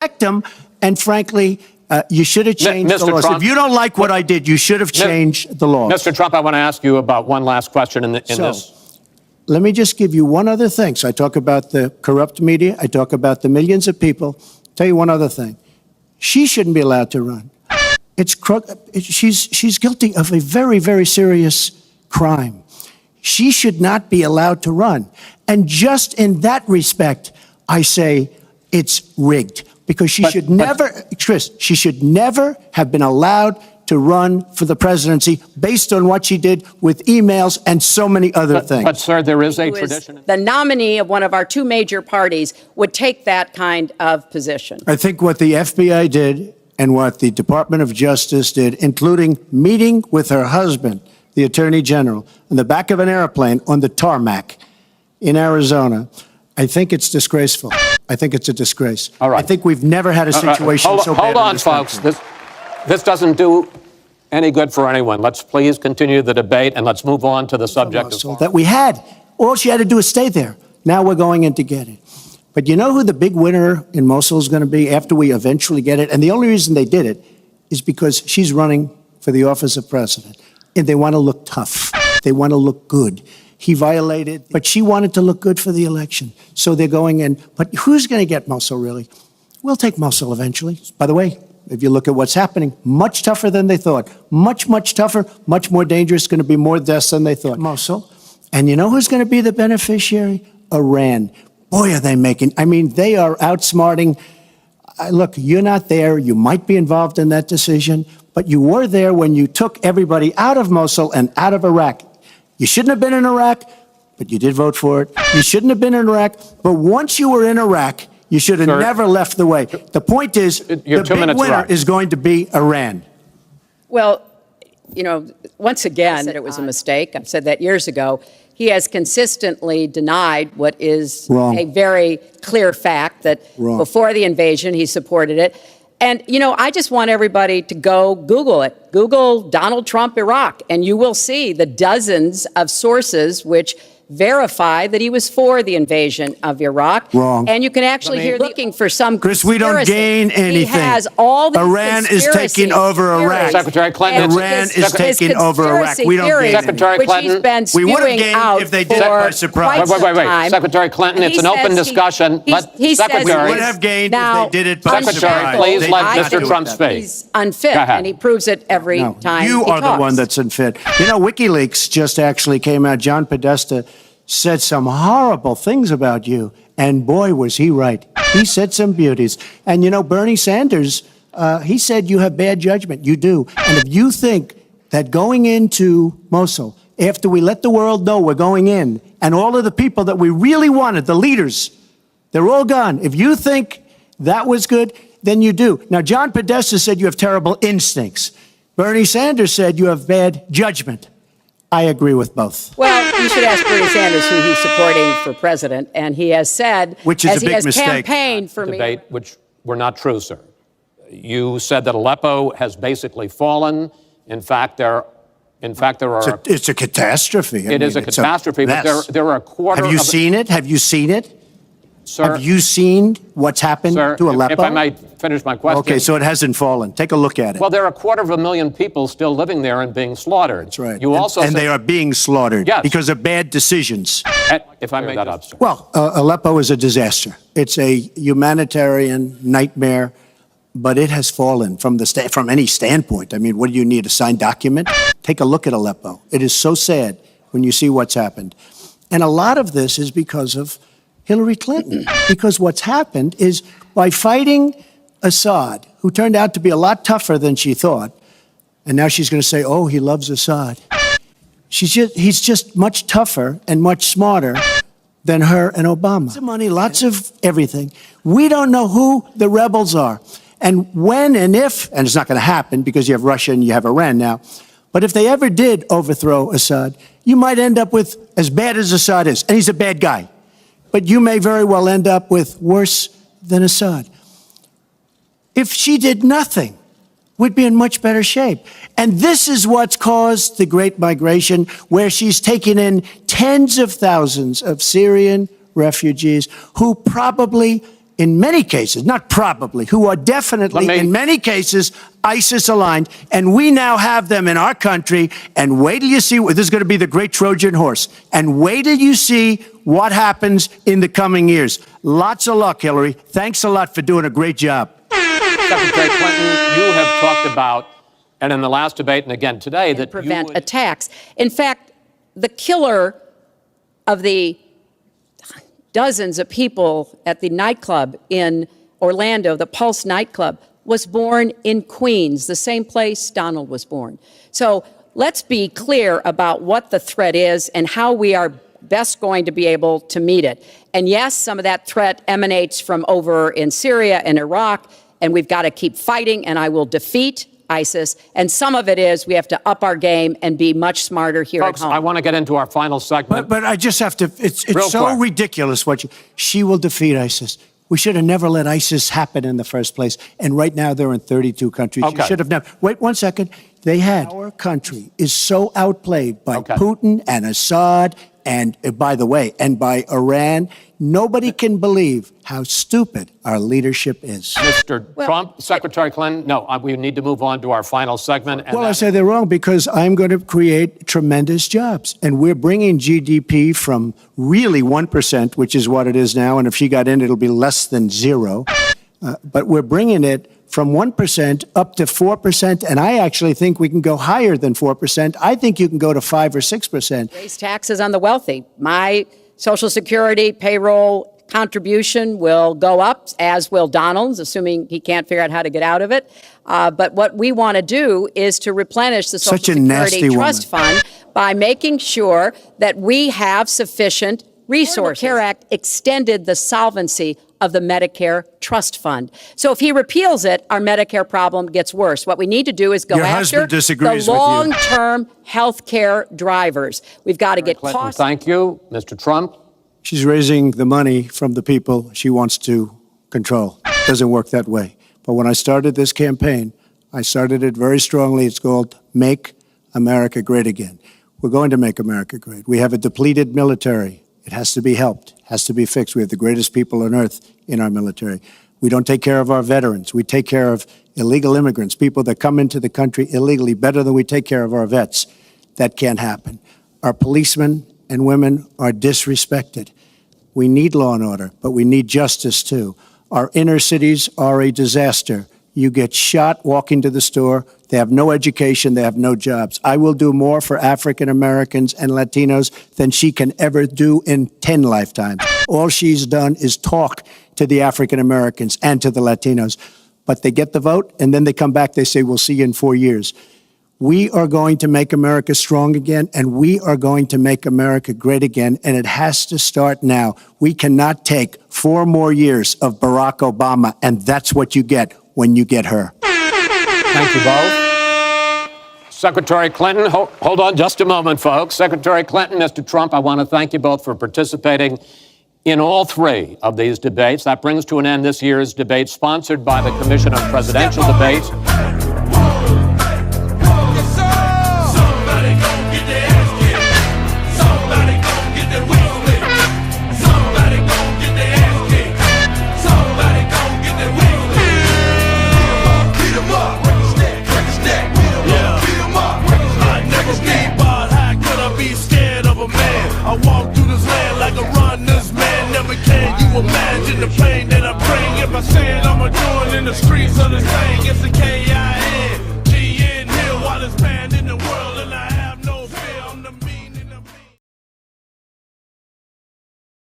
Him, and frankly, you should have changed the laws. Trump, if you don't like what I did, you should have changed the laws. Mr. Trump, I want to ask you about one last question in this. Let me just give you one other thing. So I talk about the corrupt media. I talk about the millions of people. Tell you one other thing. She shouldn't be allowed to run. She's guilty of a very, very serious crime. She should not be allowed to run. And just in that respect, I say it's rigged. Because she should never have been allowed to run for the presidency based on what she did with emails and so many other things. But, sir, there is a tradition. The nominee of one of our two major parties would take that kind of position. I think what the FBI did and what the Department of Justice did, including meeting with her husband, the Attorney General, in the back of an airplane on the tarmac in Arizona, I think it's disgraceful. I think it's a disgrace. All right. I think we've never had a situation so bad. Hold on, folks. This doesn't do any good for anyone. Let's please continue the debate, and let's move on to the subject of that we had. All she had to do is stay there. Now we're going in to get it. But you know who the big winner in Mosul is going to be after we eventually get it? And the only reason they did it is because she's running for the office of president. And they want to look tough. They want to look good. He violated, but she wanted to look good for the election. So they're going in. But who's going to get Mosul, really? We'll take Mosul eventually. By the way, if you look at what's happening, much tougher than they thought. Much, much tougher, much more dangerous, going to be more deaths than they thought. Mosul. And you know who's going to be the beneficiary? Iran. Boy, are they making, I mean, they are outsmarting. Look, you're not there. You might be involved in that decision, but you were there when you took everybody out of Mosul and out of Iraq. You shouldn't have been in Iraq, but you did vote for it. You shouldn't have been in Iraq, but once you were in Iraq, you should have never left the way. The point is, the big winner is going to be Iran. Well, you know, once again, it was a mistake. I've said that years ago. He has consistently denied what is a very clear fact, that before the invasion, he supported it. And, you know, I just want everybody to go Google it. Google Donald Trump, Iraq, and you will see the dozens of sources which verify that he was for the invasion of Iraq. And you can actually hear looking for some Chris, we don't gain anything. He has all these Iran is taking over Iraq. Secretary Clinton. Iran is taking over Iraq. We don't gain Secretary Clinton. We would have gained if they did it by surprise. Wait. Secretary Clinton, it's an open discussion. Secretary. We would have gained if they did it by surprise. Secretary, please let Mr. Trump speak. He's unfit, and he proves it every time you he are talks. the one that's unfit. You know, WikiLeaks just actually came out. John Podesta said some horrible things about you, and boy, was he right. He said some beauties. And you know, Bernie Sanders, he said you have bad judgment. You do. And if you think that going into Mosul, after we let the world know we're going in, and all of the people that we really wanted, the leaders, they're all gone. If you think that was good, then you do. Now, John Podesta said you have terrible instincts. Bernie Sanders said you have bad judgment. I agree with both. Well, you should ask Bernie Sanders who he's supporting for president, and he has said, which is as a big he has mistake. Campaigned for debate, which were not true, sir. You said that Aleppo has basically fallen. In fact, there are. It's a catastrophe. It is a catastrophe, but there are a quarter. Have you seen it? Have you seen it? Sir, have you seen what's happened to Aleppo? If I might finish my question. Okay, so it hasn't fallen. Take a look at it. Well, there are 250,000 people still living there and being slaughtered. That's right. You also and they are being slaughtered because of bad decisions. If I may that up, sir. Well, Aleppo is a disaster. It's a humanitarian nightmare, but it has fallen from any standpoint. I mean, what do you need, a signed document? Take a look at Aleppo. It is so sad when you see what's happened. And a lot of this is because of Hillary Clinton, because what's happened is by fighting Assad, who turned out to be a lot tougher than she thought, and now she's going to say, oh, he loves Assad. He's just much tougher and much smarter than her and Obama. Lots of money, lots of everything. We don't know who the rebels are. And when and if, and it's not going to happen because you have Russia and you have Iran now, but if they ever did overthrow Assad, you might end up with as bad as Assad is, and he's a bad guy. But you may very well end up with worse than Assad. If she did nothing, we'd be in much better shape. And this is what's caused the Great Migration, where she's taken in tens of thousands of Syrian refugees who probably in many cases, not probably, who are definitely, in many cases, ISIS aligned, and we now have them in our country, and wait till you see, this is going to be the great Trojan horse, and wait till you see what happens in the coming years. Lots of luck, Hillary. Thanks a lot for doing a great job. Secretary Clinton, you have talked about, and in the last debate and again today, that prevent you would attacks. In fact, the killer of the dozens of people at the nightclub in Orlando, the Pulse nightclub, was born in Queens, the same place Donald was born. So let's be clear about what the threat is and how we are best going to be able to meet it. And yes, some of that threat emanates from over in Syria and Iraq, and we've got to keep fighting, and I will defeat ISIS. And some of it is we have to up our game and be much smarter here folks, at home. I want to get into our final segment. But I just have to, it's Real so quick. ridiculous she will defeat ISIS. We should have never let ISIS happen in the first place. And right now they're in 32 countries. Okay. You should have never. Wait 1 second. Our country is so outplayed by Putin and Assad and, by the way, and by Iran. Nobody can believe how stupid our leadership is. Mr. Trump, Secretary Clinton, no, we need to move on to our final segment. And Well, I say they're wrong because I'm going to create tremendous jobs. And we're bringing GDP from really 1%, which is what it is now. And if she got in, it'll be less than zero. But we're bringing it from 1% up to 4%. And I actually think we can go higher than 4%. I think you can go to 5 or 6%. Raise taxes on the wealthy. My Social Security payroll contribution will go up, as will Donald's, assuming he can't figure out how to get out of it. But what we want to do is to replenish the Social Security Trust Fund by making sure that we have sufficient resources. The CARE Act extended the solvency of the Medicare Trust Fund. So if he repeals it, our Medicare problem gets worse. What we need to do is go after the long-term health care drivers. We've got to get costs. Thank you. Mr. Trump. She's raising the money from the people she wants to control. Doesn't work that way. But when I started this campaign, I started it very strongly. It's called Make America Great Again. We're going to make America great. We have a depleted military. It has to be helped, has to be fixed. We have the greatest people on earth in our military. We don't take care of our veterans. We take care of illegal immigrants, people that come into the country illegally, better than we take care of our vets. That can't happen. Our policemen and women are disrespected. We need law and order, but we need justice too. Our inner cities are a disaster. You get shot walking to the store. They have no education. They have no jobs. I will do more for African Americans and Latinos than she can ever do in 10 lifetimes. All she's done is talk to the African Americans and to the Latinos. But they get the vote, and then they come back. They say, we'll see you in 4 years. We are going to make America strong again, and we are going to make America great again, and it has to start now. We cannot take 4 more years of Barack Obama, and that's what you get when you get her. Thank you both. Secretary Clinton, hold on just a moment, folks. Secretary Clinton, Mr. Trump, I want to thank you both for participating in all 3 of these debates. That brings to an end this year's debate sponsored by the Commission on Presidential Debates. I walk through this land like a runner's man. Never can you imagine the pain that I bring. If I say it, I'ma do it in the streets of this thing. It's the K-I-N, G-N Hill, while it's banned in the world.